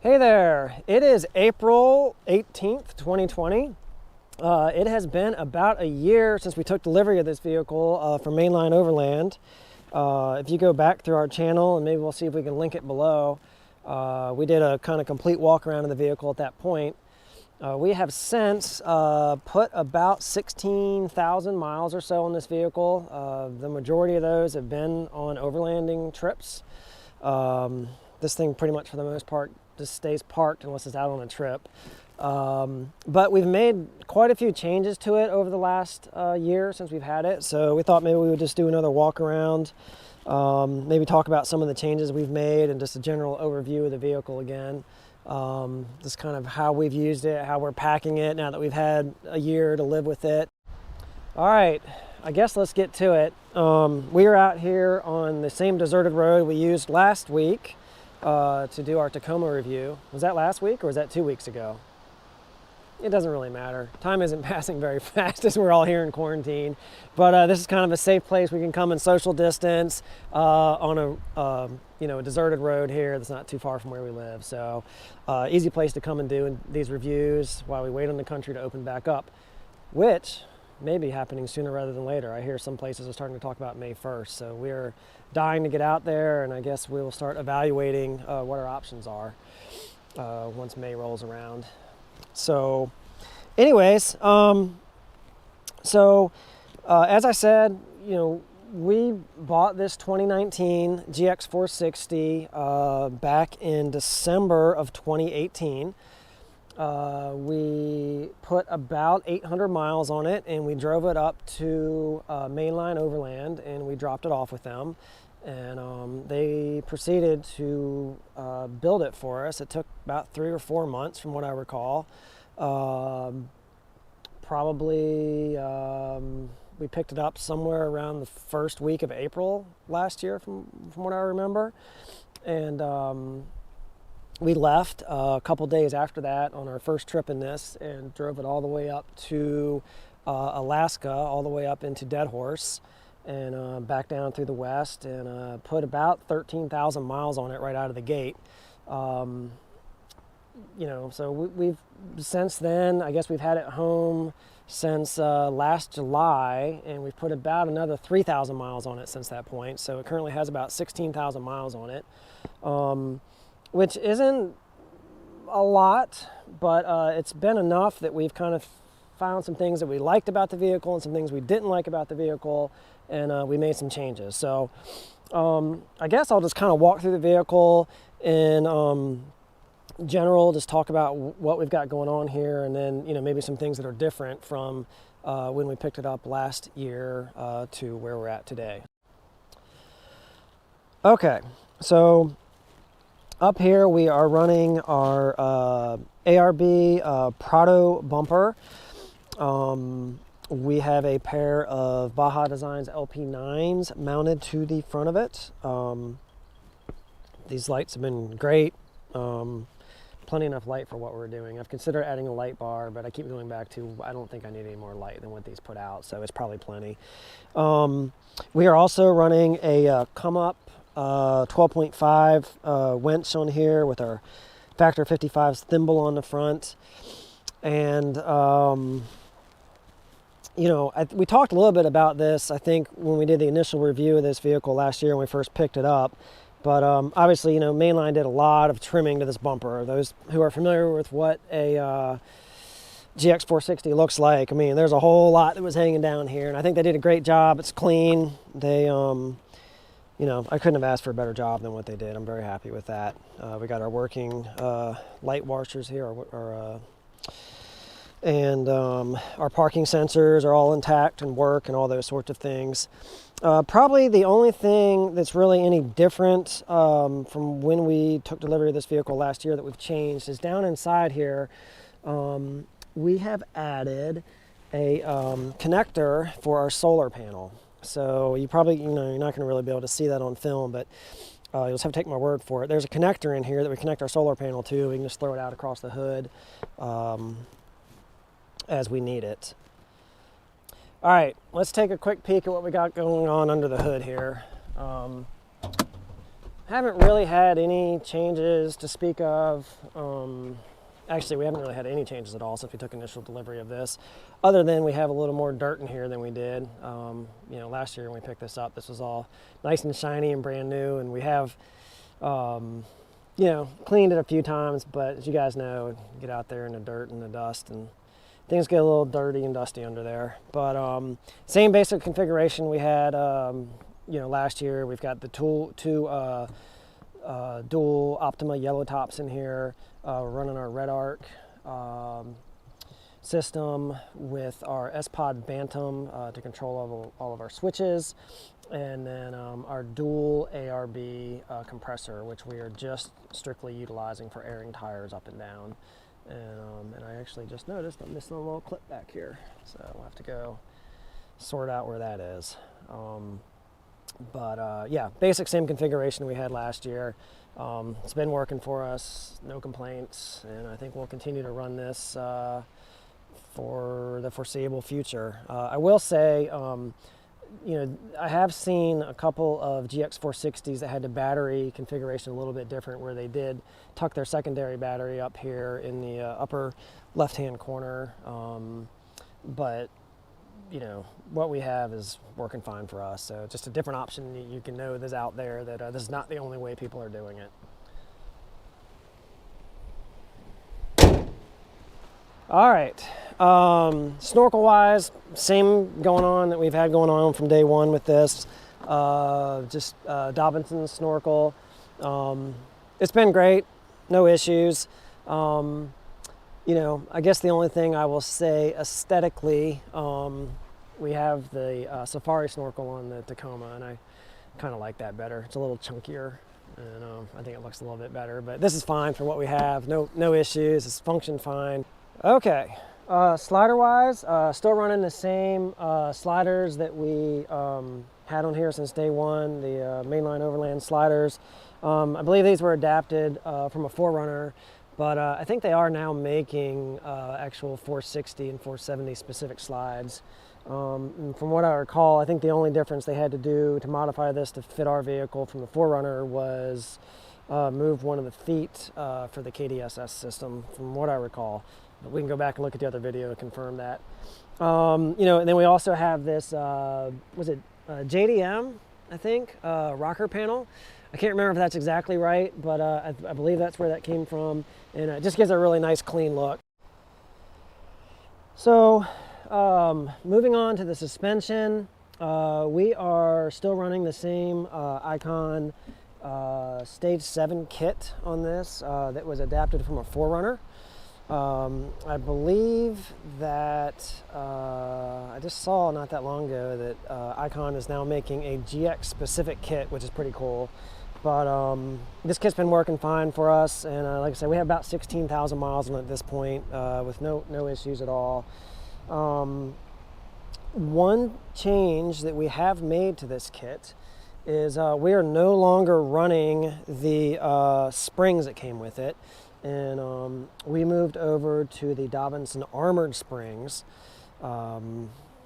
Hey there, it is April 18th, 2020. It has been about a year since we took delivery of this vehicle from Mainline Overland. If you go back through our channel, and maybe we'll see if we can link it below, we did a kind of complete walk around of the vehicle at that point. We have since put about 16,000 miles or so on this vehicle. The majority of those have been on overlanding trips. This thing pretty much for the most part just stays parked unless it's out on a trip. But we've made quite a few changes to it over the last year since we've had it. So we thought maybe we would just do another walk around, maybe talk about some of the changes we've made and just a general overview of the vehicle again. Just kind of how we've used it, how we're packing it now that we've had a year to live with it. All right, I guess let's get to it. We are out here on the same deserted road we used last week to do our Tacoma review. Was that last week or was that 2 weeks ago? It doesn't really matter. Time isn't passing very fast as we're all here in quarantine. But this is kind of a safe place we can come and social distance on a deserted road here that's not too far from where we live. So easy place to come and do these reviews while we wait on the country to open back up, which may be happening sooner rather than later. I hear some places are starting to talk about May 1st. So we're dying to get out there, and I guess we will start evaluating what our options are once May rolls around. So anyways, as I said, we bought this 2019 GX460 back in December of 2018. We put about 800 miles on it, and we drove it up to Mainline Overland, and we dropped it off with them. And they proceeded to build it for us. It took about 3 or 4 months from what I recall. Probably we picked it up somewhere around the first week of April last year from what I remember. And we left a couple days after that on our first trip in this and drove it all the way up to Alaska, all the way up into Dead Horse, and back down through the west, and put about 13,000 miles on it right out of the gate. So we've since then, I guess we've had it home since last July, and we've put about another 3,000 miles on it since that point. So it currently has about 16,000 miles on it, which isn't a lot, but it's been enough that we've kind of found some things that we liked about the vehicle and some things we didn't like about the vehicle, and we made some changes. So I guess I'll just kind of walk through the vehicle in general, just talk about what we've got going on here, and then maybe some things that are different from when we picked it up last year to where we're at today. Okay, so up here we are running our ARB Prado bumper. We have a pair of Baja Designs LP9s mounted to the front of it. These lights have been great. Plenty enough light for what we're doing. I've considered adding a light bar, but I keep going back to I don't think I need any more light than what these put out, so it's probably plenty. We are also running a come up 12.5 winch on here with our Factor 55 thimble on the front. And we talked a little bit about this, I think, when we did the initial review of this vehicle last year when we first picked it up. But obviously, Mainline did a lot of trimming to this bumper. Those who are familiar with what a GX460 looks like, I mean, there's a whole lot that was hanging down here, and I think they did a great job. It's clean. They, I couldn't have asked for a better job than what they did. I'm very happy with that. We got our working light washers here, and our parking sensors are all intact and work and all those sorts of things. Probably the only thing that's really any different from when we took delivery of this vehicle last year that we've changed is down inside here. We have added a connector for our solar panel. So you probably, you're not going to really be able to see that on film, but you'll just have to take my word for it. There's a connector in here that we connect our solar panel to. We can just throw it out across the hood as we need it. All right, let's take a quick peek at what we got going on under the hood here. Haven't really had any changes to speak of. Actually, we haven't really had any changes at all since we took initial delivery of this, other than we have a little more dirt in here than we did. You know, last year when we picked this up, this was all nice and shiny and brand new, and we have, you know, cleaned it a few times, but as you guys know, get out there in the dirt and the dust, and things get a little dirty and dusty under there. But same basic configuration we had, you know, last year. We've got the two dual Optima yellow tops in here. We're running our Red Arc system with our S-Pod Bantam to control all of our switches, and then our dual ARB compressor, which we are just strictly utilizing for airing tires up and down. And I actually just noticed I'm missing a little clip back here, so we'll have to go sort out where that is. Yeah, basic same configuration we had last year. It's been working for us, no complaints, and I think we'll continue to run this for the foreseeable future. I will say, you know, I have seen a couple of GX460s that had the battery configuration a little bit different, where they did tuck their secondary battery up here in the upper left-hand corner. But you know, what we have is working fine for us. So just a different option. You can know this out there, that this is not the only way people are doing it. All right, snorkel wise, same going on that we've had going on from day one with this. Just Dobinson snorkel. It's been great, no issues. You know, I guess the only thing I will say aesthetically, we have the Safari snorkel on the Tacoma, and I kind of like that better. It's a little chunkier, and I think it looks a little bit better, but this is fine for what we have. No issues, it's functioned fine. Okay, slider wise, still running the same sliders that we had on here since day one, the mainline Overland sliders. I believe these were adapted from a 4Runner, but I think they are now making actual 460 and 470 specific slides. And from what I recall, I think the only difference they had to do to modify this to fit our vehicle from the 4Runner was move one of the feet for the KDSS system, from what I recall. But we can go back and look at the other video to confirm that. You know, and then we also have this, was it JDM, I think, rocker panel. I can't remember if that's exactly right, but I believe that's where that came from, and it just gives a really nice clean look. So moving on to the suspension, we are still running the same Icon Stage 7 kit on this that was adapted from a 4Runner. I believe that I just saw not that long ago that Icon is now making a GX specific kit, which is pretty cool. But this kit's been working fine for us, and like I said, we have about 16,000 miles on it at this point with no issues at all. One change that we have made to this kit is we are no longer running the springs that came with it, and we moved over to the Dobinson armored springs.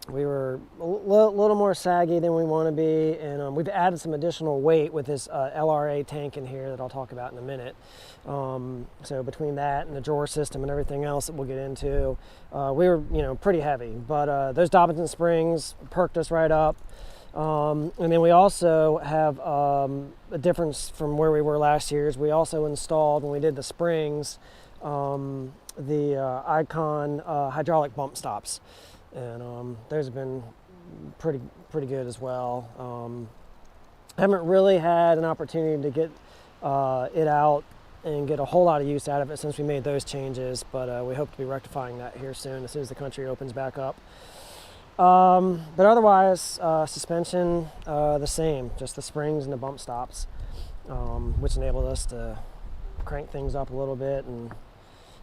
We were a little more saggy than we want to be, and we've added some additional weight with this LRA tank in here that I'll talk about in a minute. So between that and the GXOR system and everything else that we'll get into, we were, you know, pretty heavy. But those Dobinson springs perked us right up. And then we also have a difference from where we were last year. Is we also installed, when we did the springs, the Icon hydraulic bump stops. And those have been pretty good as well. Haven't really had an opportunity to get it out and get a whole lot of use out of it since we made those changes, but we hope to be rectifying that here soon as the country opens back up. But otherwise, suspension the same, just the springs and the bump stops, which enabled us to crank things up a little bit and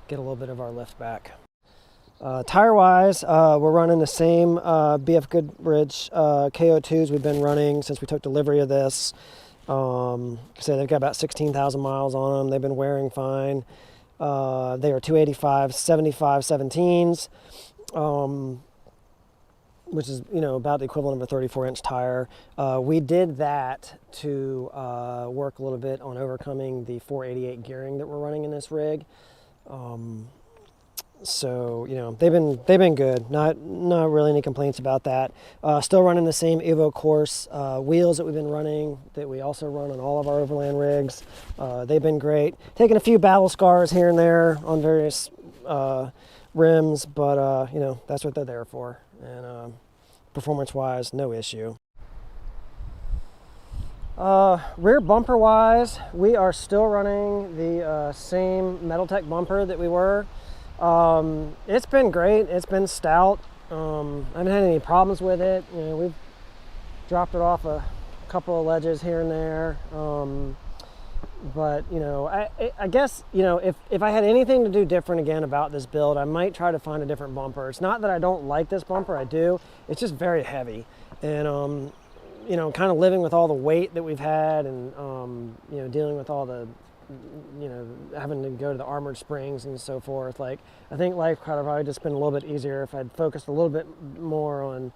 get a little bit of our lift back. Tire-wise, we're running the same BF Goodrich KO2s we've been running since we took delivery of this. So they've got about 16,000 miles on them. They've been wearing fine. They are 285 75 17s. which is, you know, about the equivalent of a 34-inch tire. We did that to work a little bit on overcoming the 488 gearing that we're running in this rig. So, you know, they've been good. Not really any complaints about that. Still running the same Evo Course wheels that we've been running, that we also run on all of our Overland rigs. They've been great. Taking a few battle scars here and there on various rims, but you know, that's what they're there for. And performance-wise, no issue. Rear bumper wise, we are still running the same Metaltech bumper that we were. It's been great. It's been stout. I haven't had any problems with it. You know, we've dropped it off a couple of ledges here and there. But you know, I guess, you know, if I had anything to do different again about this build, I might try to find a different bumper. It's not that I don't like this bumper, I do. It's just very heavy. And you know, kind of living with all the weight that we've had, and you know, dealing with all the, you know, having to go to the armored springs and so forth. Like, I think life could have probably just been a little bit easier if I'd focused a little bit more on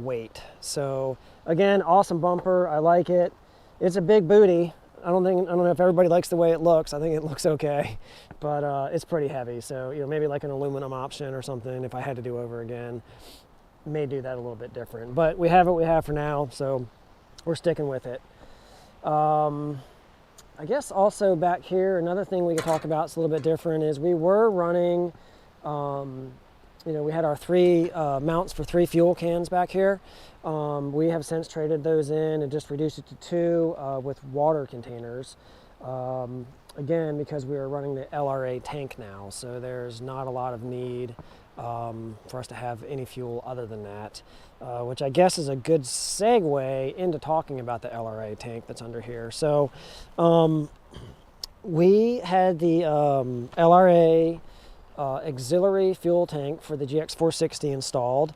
weight. So again, awesome bumper. I like it. It's a big booty. I don't know if everybody likes the way it looks. I think it looks okay, but it's pretty heavy. So, you know, maybe like an aluminum option or something, if I had to do over again, may do that a little bit different. But we have what we have for now, so we're sticking with it. I guess also back here, another thing we could talk about that's a little bit different is we were running, you know, we had our 3 mounts for 3 fuel cans back here. We have since traded those in and just reduced it to 2 with water containers. Again, because we are running the LRA tank now, so there's not a lot of need for us to have any fuel other than that, which I guess is a good segue into talking about the LRA tank that's under here. So we had the LRA auxiliary fuel tank for the GX460 installed.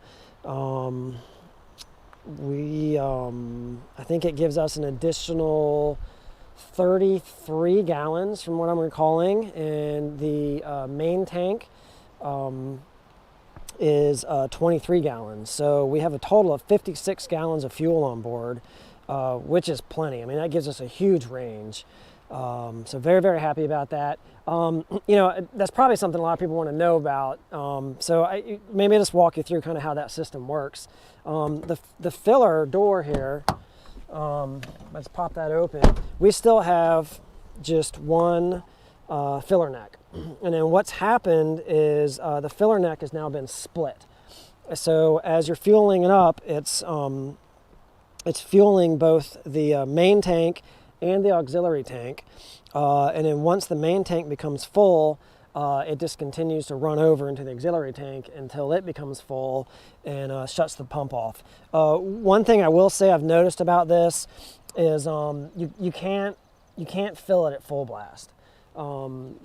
I think it gives us an additional 33 gallons from what I'm recalling, and the main tank is 23 gallons. So we have a total of 56 gallons of fuel on board, which is plenty. I mean, that gives us a huge range. So very, very happy about that. You know, that's probably something a lot of people want to know about. So maybe I'll just walk you through kind of how that system works. The filler door here, let's pop that open. We still have just one filler neck. And then what's happened is the filler neck has now been split. So as you're fueling it up, it's fueling both the main tank and the auxiliary tank. And then once the main tank becomes full, it just continues to run over into the auxiliary tank until it becomes full and shuts the pump off. One thing I will say I've noticed about this is you can't fill it at full blast.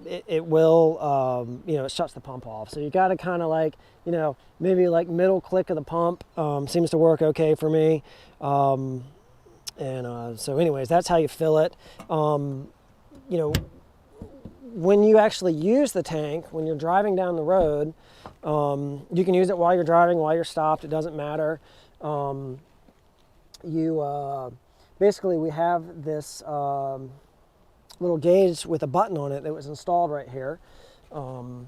It will, you know, it shuts the pump off. So you got to kind of like, you know, maybe like middle click of the pump seems to work okay for me. So anyways, that's how you fill it. You know, when you actually use the tank, when you're driving down the road, you can use it while you're driving, while you're stopped, it doesn't matter. Basically we have this little gauge with a button on it that was installed right here. And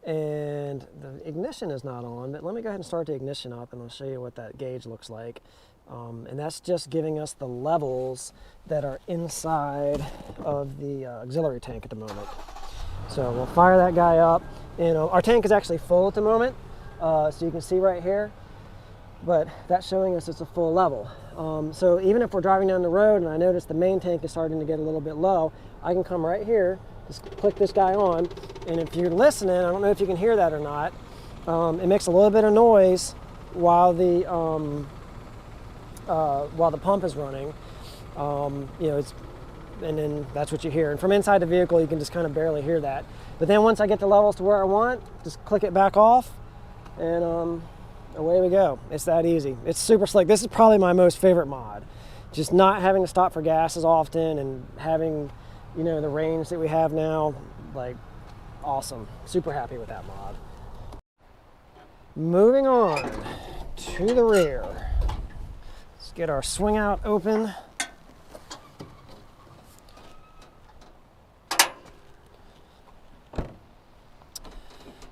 the ignition is not on, but let me go ahead and start the ignition up and I'll show you what that gauge looks like. And that's just giving us the levels that are inside of the auxiliary tank at the moment. So we'll fire that guy up, and our tank is actually full at the moment, so you can see right here, but that's showing us it's a full level. So even if we're driving down the road and I notice the main tank is starting to get a little bit low, I can come right here, just click this guy on, and if you're listening, I don't know if you can hear that or not, it makes a little bit of noise while the pump is running. You know, and then that's what you hear. And from inside the vehicle, you can just kind of barely hear that. But then once I get the levels to where I want, just click it back off, and away we go. It's that easy. It's super slick. This is probably my most favorite mod. Just not having to stop for gas as often and having, you know, the range that we have now, like, awesome. Super happy with that mod. Moving on to the rear. Let's get our swing out open.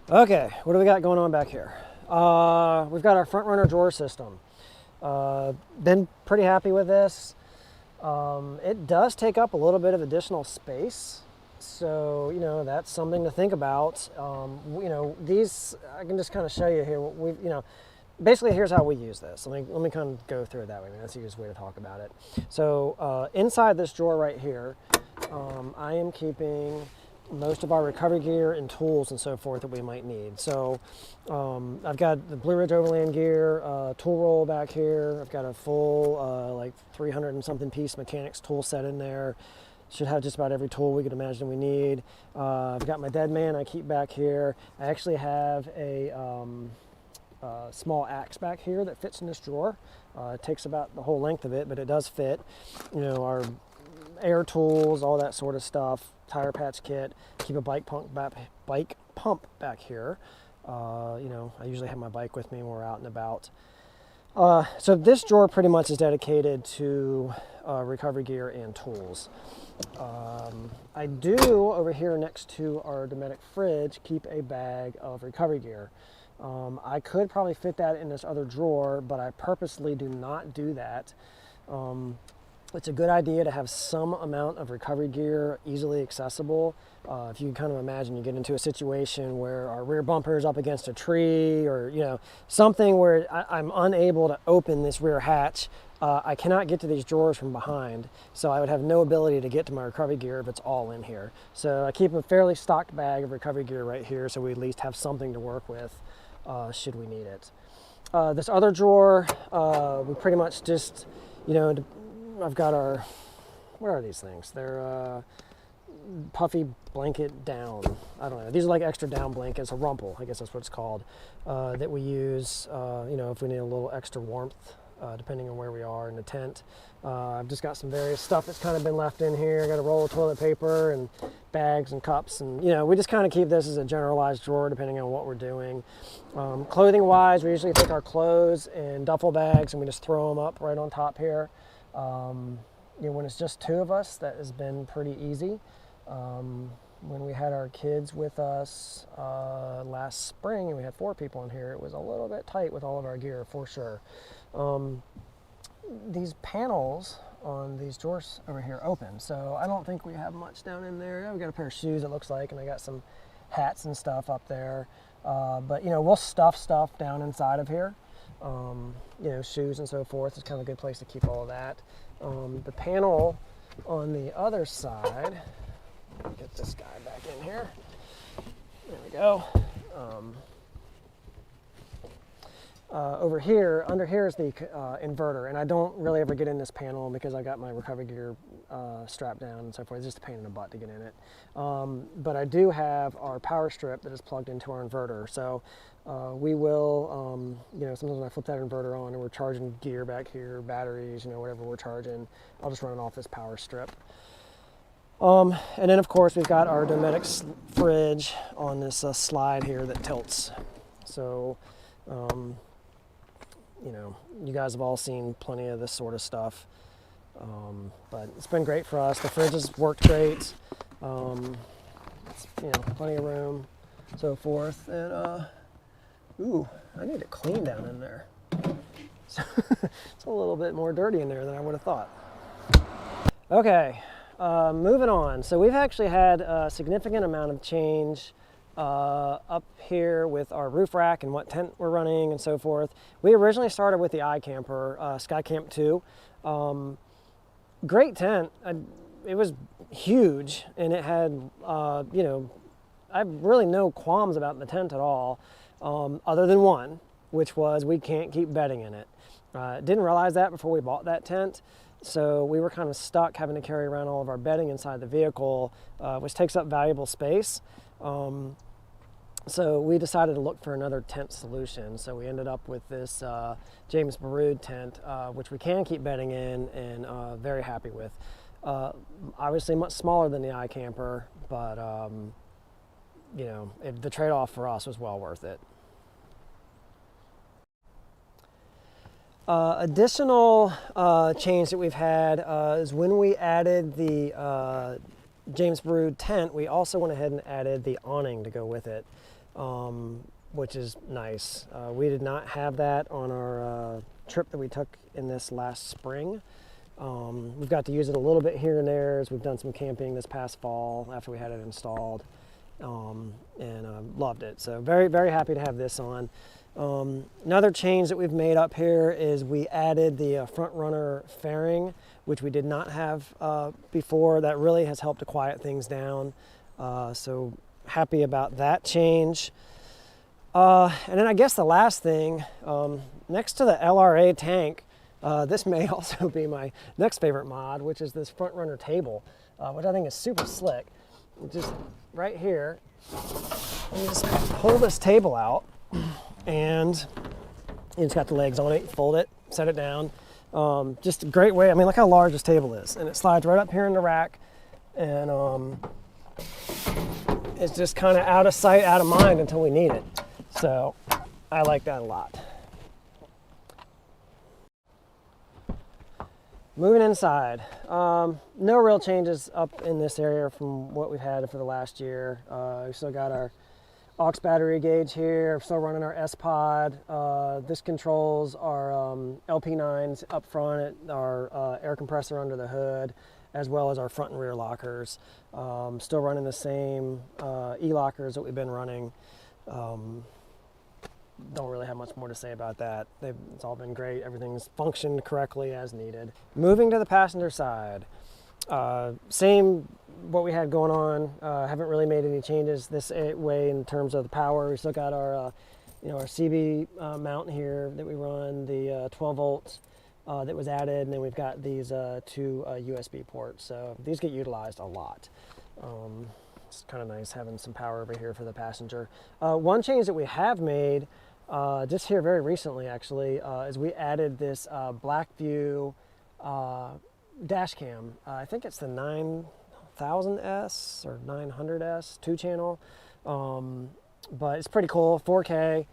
Okay, what do we got going on back here? We've got our front runner drawer system. Been pretty happy with this. It does take up a little bit of additional space. So, you know, that's something to think about. You know, these, I can just kind of show you here what we've, you know, basically here's how we use this. Let me kind of go through it that way. I mean, that's the easiest way to talk about it. So inside this drawer right here, I am keeping most of our recovery gear and tools and so forth that we might need. So I've got the Blue Ridge Overland gear, tool roll back here. I've got a full like 300 and something piece mechanics tool set in there. Should have just about every tool we could imagine we need. I've got my dead man I keep back here. I actually have a small axe back here that fits in this drawer. It takes about the whole length of it, but it does fit. You know, our air tools, all that sort of stuff, tire patch kit, keep a bike pump back here. You know, I usually have my bike with me when we're out and about. So this drawer pretty much is dedicated to recovery gear and tools. I do, over here next to our Dometic fridge, keep a bag of recovery gear. I could probably fit that in this other drawer, but I purposely do not do that. It's a good idea to have some amount of recovery gear easily accessible. If you can kind of imagine you get into a situation where our rear bumper is up against a tree, or you know, something where I'm unable to open this rear hatch. I cannot get to these drawers from behind, so I would have no ability to get to my recovery gear if it's all in here. So I keep a fairly stocked bag of recovery gear right here, so we at least have something to work with should we need it. This other drawer, we pretty much just, you know, I've got our, what are these things? They're puffy blanket down. I don't know. These are like extra down blankets, a rumple, I guess that's what it's called, that we use, you know, if we need a little extra warmth, depending on where we are in the tent. I've just got some various stuff that's kind of been left in here. I got a roll of toilet paper and bags and cups, and you know, we just kind of keep this as a generalized drawer depending on what we're doing. Clothing wise, we usually take our clothes in duffel bags and we just throw them up right on top here. You know, when it's just two of us, that has been pretty easy. When we had our kids with us last spring and we had 4 people in here, it was a little bit tight with all of our gear for sure. These panels on these drawers over here open, so I don't think we have much down in there. Yeah, we got a pair of shoes, it looks like, and I got some hats and stuff up there. But you know, we'll stuff stuff down inside of here. You know, shoes and so forth is kind of a good place to keep all of that. The panel on the other side, get this guy back in here. There we go. Over here, under here is the inverter, and I don't really ever get in this panel because I got my recovery gear strapped down and so forth. It's just a pain in the butt to get in it. But I do have our power strip that is plugged into our inverter. So we will, you know, sometimes when I flip that inverter on and we're charging gear back here, batteries, you know, whatever we're charging, I'll just run it off this power strip. And then of course we've got our Dometic fridge on this slide here that tilts. So, you know, you guys have all seen plenty of this sort of stuff, but it's been great for us. The fridge has worked great. It's, you know, plenty of room, so forth. And ooh, I need to clean down in there. So it's a little bit more dirty in there than I would have thought. Okay, moving on. So we've actually had a significant amount of change up here with our roof rack and what tent we're running and so forth. We originally started with the iCamper, Skycamp 2. Great tent. It was huge, and it had, you know, I have really no qualms about the tent at all, other than one, which was we can't keep bedding in it. Didn't realize that before we bought that tent. So we were kind of stuck having to carry around all of our bedding inside the vehicle, which takes up valuable space. So we decided to look for another tent solution. So we ended up with this James Baroud tent, which we can keep bedding in, and very happy with. Obviously much smaller than the iCamper, but you know, the trade-off for us was well worth it. Additional change that we've had is when we added the James Brood tent, we also went ahead and added the awning to go with it, which is nice. We did not have that on our trip that we took in this last spring. We've got to use it a little bit here and there as we've done some camping this past fall after we had it installed, and loved it. So very, very happy to have this on. Another change that we've made up here is we added the front runner fairing, which we did not have before. That really has helped to quiet things down. So happy about that change. And then I guess the last thing, next to the LRA tank, this may also be my next favorite mod, which is this front runner table, which I think is super slick. Just right here, you just pull this table out, and it's got the legs on it. You fold it, set it down. Just a great way. I mean, look how large this table is, and it slides right up here in the rack, and it's just kind of out of sight, out of mind until we need it. So I like that a lot. Moving inside, no real changes up in this area from what we've had for the last year. We've still got our aux battery gauge here. We're still running our S-Pod. This controls our LP9s up front, our air compressor under the hood, as well as our front and rear lockers. Still running the same e-lockers that we've been running. Don't really have much more to say about that. It's all been great. Everything's functioned correctly as needed. Moving to the passenger side, same what we had going on. Haven't really made any changes this way in terms of the power. We still got our, our CB mount here that we run, the 12 volts that was added, and then we've got these two USB ports. So these get utilized a lot. It's kind of nice having some power over here for the passenger. One change that we have made just here very recently, actually, is we added this Blackview dash cam. I think it's the 9000S or 900S 2-channel, but it's pretty cool, 4K.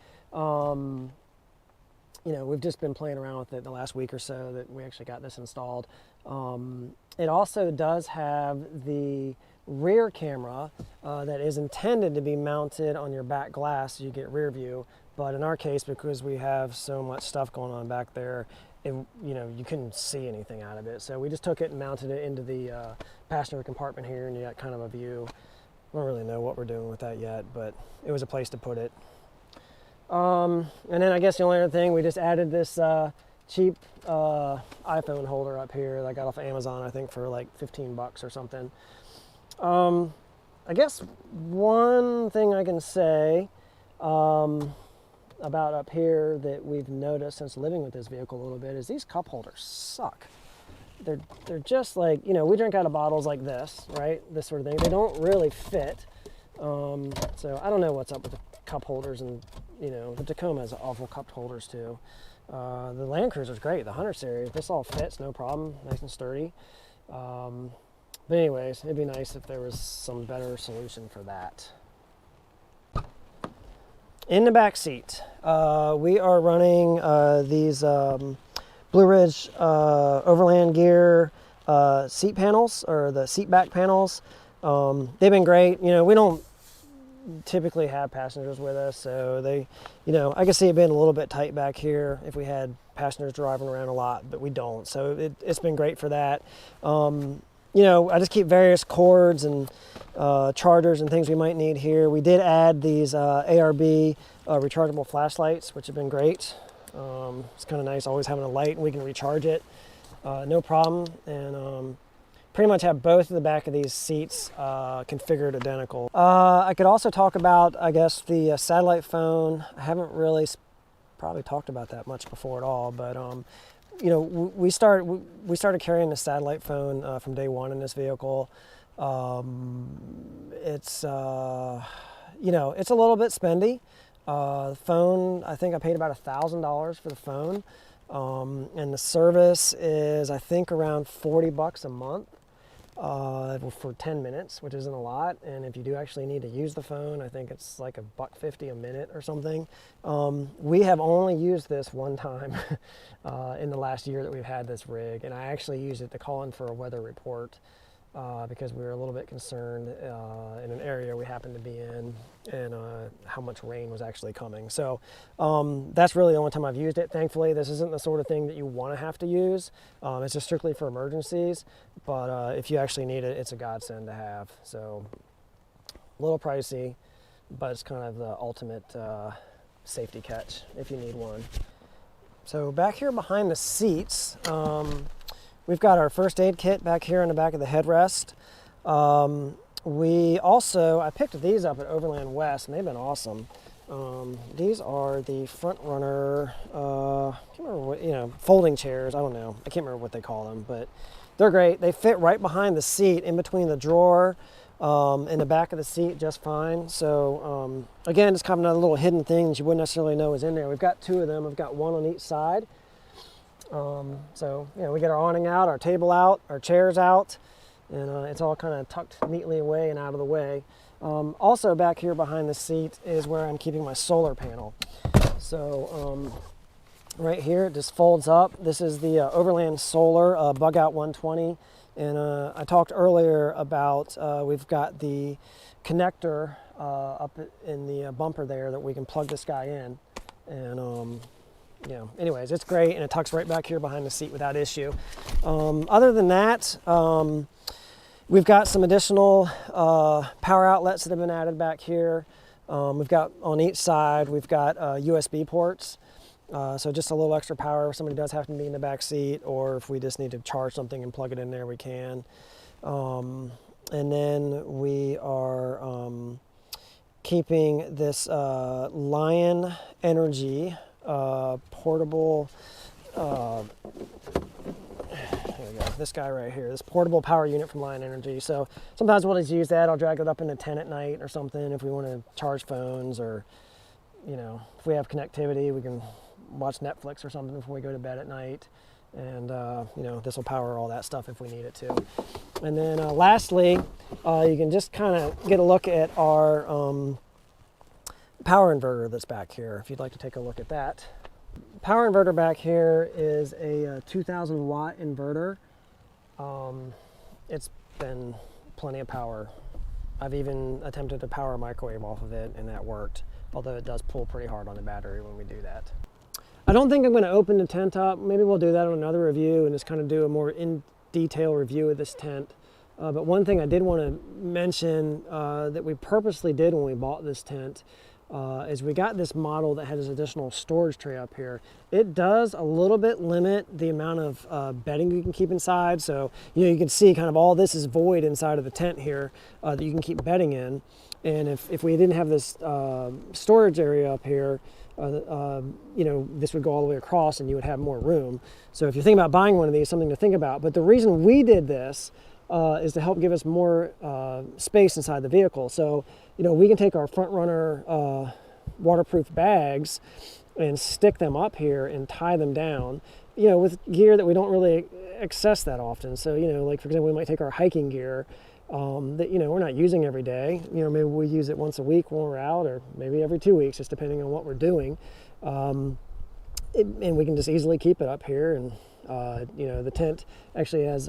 We've just been playing around with it the last week or so that we actually got this installed. It also does have the rear camera that is intended to be mounted on your back glass so you get rear view. But in our case, because we have so much stuff going on back there, you couldn't see anything out of it. So we just took it and mounted it into the passenger compartment here, and you got kind of a view. I don't really know what we're doing with that yet, but it was a place to put it. And then I guess the only other thing, we just added this cheap iPhone holder up here that I got off of Amazon, I think for like 15 bucks or something. I guess one thing I can say about up here that we've noticed since living with this vehicle a little bit is these cup holders suck. They're just like, we drink out of bottles like this, right? This sort of thing. They don't really fit. So I don't know what's up with the cup holders, and the Tacoma has awful cup holders too. The Land Cruiser's great, the 100 series. This all fits, no problem, nice and sturdy. But anyways, it'd be nice if there was some better solution for that. In the back seat, we are running these Blue Ridge Overland Gear seat panels, or the seat back panels. They've been great. We don't typically have passengers with us, so they, I can see it being a little bit tight back here if we had passengers driving around a lot, but we don't. So it's been great for that. I just keep various cords and chargers and things we might need here. We did add these ARB rechargeable flashlights, which have been great. It's kind of nice always having a light and we can recharge it, no problem. And pretty much have both of the back of these seats configured identical. I could also talk about, I guess, the satellite phone. I haven't really probably talked about that much before at all, but we started carrying the satellite phone from day one in this vehicle. It's it's a little bit spendy. The phone, I think I paid about $1,000 for the phone, and the service is, I think, around 40 bucks a month. for 10 minutes, which isn't a lot. And if you do actually need to use the phone, I think it's like $1.50 a minute or something. We have only used this one time in the last year that we've had this rig, and I actually used it to call in for a weather report because we were a little bit concerned in an area we happened to be in and how much rain was actually coming. So that's really the only time I've used it. Thankfully, this isn't the sort of thing that you want to have to use. It's just strictly for emergencies, but if you actually need it, it's a godsend to have. So a little pricey, but it's kind of the ultimate safety catch if you need one. So back here behind the seats, we've got our first aid kit back here in the back of the headrest. I picked these up at Overland West, and they've been awesome. These are the front runner, I can't remember what, folding chairs. I don't know. I can't remember what they call them, but they're great. They fit right behind the seat, in between the drawer and the back of the seat just fine. So again, it's kind of another little hidden thing that you wouldn't necessarily know is in there. We've got two of them. We've got one on each side. So we get our awning out, our table out, our chairs out, and it's all kind of tucked neatly away and out of the way. Also back here behind the seat is where I'm keeping my solar panel. So right here it just folds up. This is the Overland Solar Bug Out 120, and I talked earlier about we've got the connector up in the bumper there that we can plug this guy in, and anyways, it's great, and it tucks right back here behind the seat without issue. Other than that, we've got some additional power outlets that have been added back here. We've got on each side, we've got USB ports. So just a little extra power if somebody does have to be in the back seat, or if we just need to charge something and plug it in there, we can. And then we are keeping this Lion Energy portable, there we go, this guy right here, this portable power unit from Lion Energy. So sometimes we'll just use that. I'll drag it up in the tent at night or something if we want to charge phones, or if we have connectivity, we can watch Netflix or something before we go to bed at night. And this will power all that stuff if we need it to. And then lastly, you can just kind of get a look at our power inverter that's back here, if you'd like to take a look at that. Power inverter back here is a 2000 watt inverter. It's been plenty of power. I've even attempted to power a microwave off of it, and that worked, although it does pull pretty hard on the battery when we do that. I don't think I'm going to open the tent up. Maybe we'll do that on another review and just kind of do a more in-detail review of this tent. But one thing I did want to mention that we purposely did when we bought this tent is we got this model that has this additional storage tray up here. It does a little bit limit the amount of bedding you can keep inside. So you can see kind of all this is void inside of the tent here that you can keep bedding in. And if we didn't have this storage area up here, this would go all the way across and you would have more room. So if you're thinking about buying one of these, something to think about. But the reason we did this is to help give us more space inside the vehicle. So, we can take our front runner waterproof bags and stick them up here and tie them down, with gear that we don't really access that often. So, like for example, we might take our hiking gear that, we're not using every day. Maybe we use it once a week when we're out, or maybe every 2 weeks, just depending on what we're doing. And we can just easily keep it up here. And, the tent actually has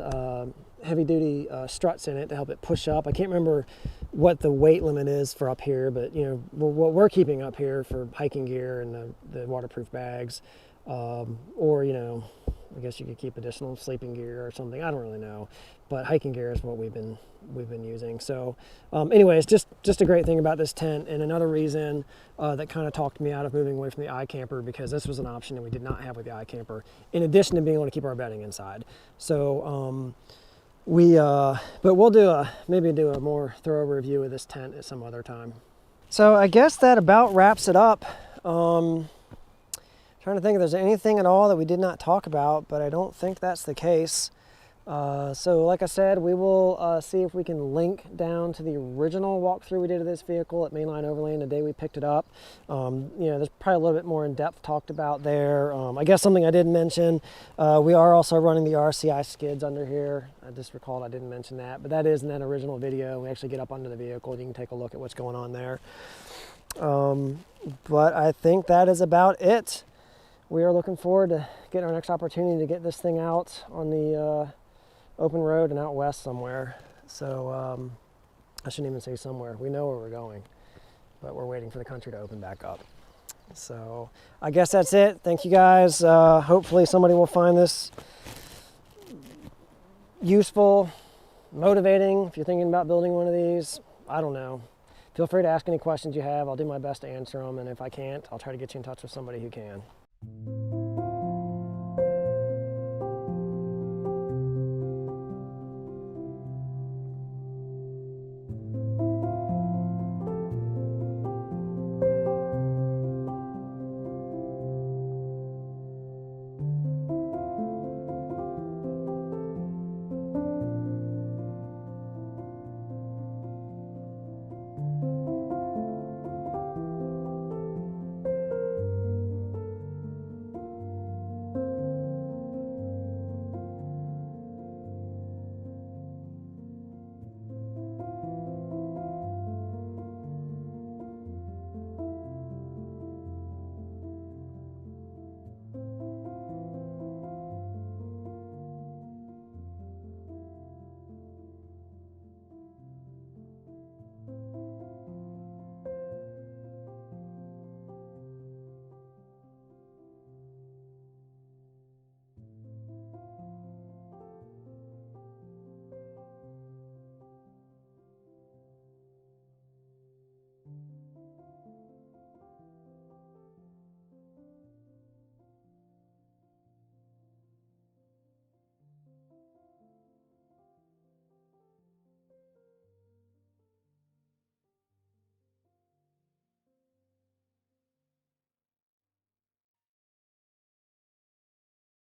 heavy duty struts in it to help it push up. I can't remember what the weight limit is for up here, but what we're keeping up here for hiking gear and the waterproof bags, or I guess you could keep additional sleeping gear or something. I don't really know, but hiking gear is what we've been using. So anyways, just a great thing about this tent, and another reason that kind of talked me out of moving away from the iCamper, because this was an option that we did not have with the iCamper, in addition to being able to keep our bedding inside. So but we'll maybe do a more thorough review of this tent at some other time. So I guess that about wraps it up. Trying to think if there's anything at all that we did not talk about, but I don't think that's the case. So like I said, we will see if we can link down to the original walkthrough we did of this vehicle at Mainline Overland the day we picked it up. You know, there's probably a little bit more in depth talked about there. I guess something I didn't mention, we are also running the RCI skids under here. I just recalled I didn't mention that, but that is in that original video. We actually get up under the vehicle and you can take a look at what's going on there. But I think that is about it. We are looking forward to getting our next opportunity to get this thing out on the open road and out west somewhere. So I shouldn't even say somewhere. We know where we're going, but we're waiting for the country to open back up. So I guess that's it. Thank you guys. Hopefully somebody will find this useful, motivating. If you're thinking about building one of these, I don't know. Feel free to ask any questions you have. I'll do my best to answer them, and if I can't, I'll try to get you in touch with somebody who can.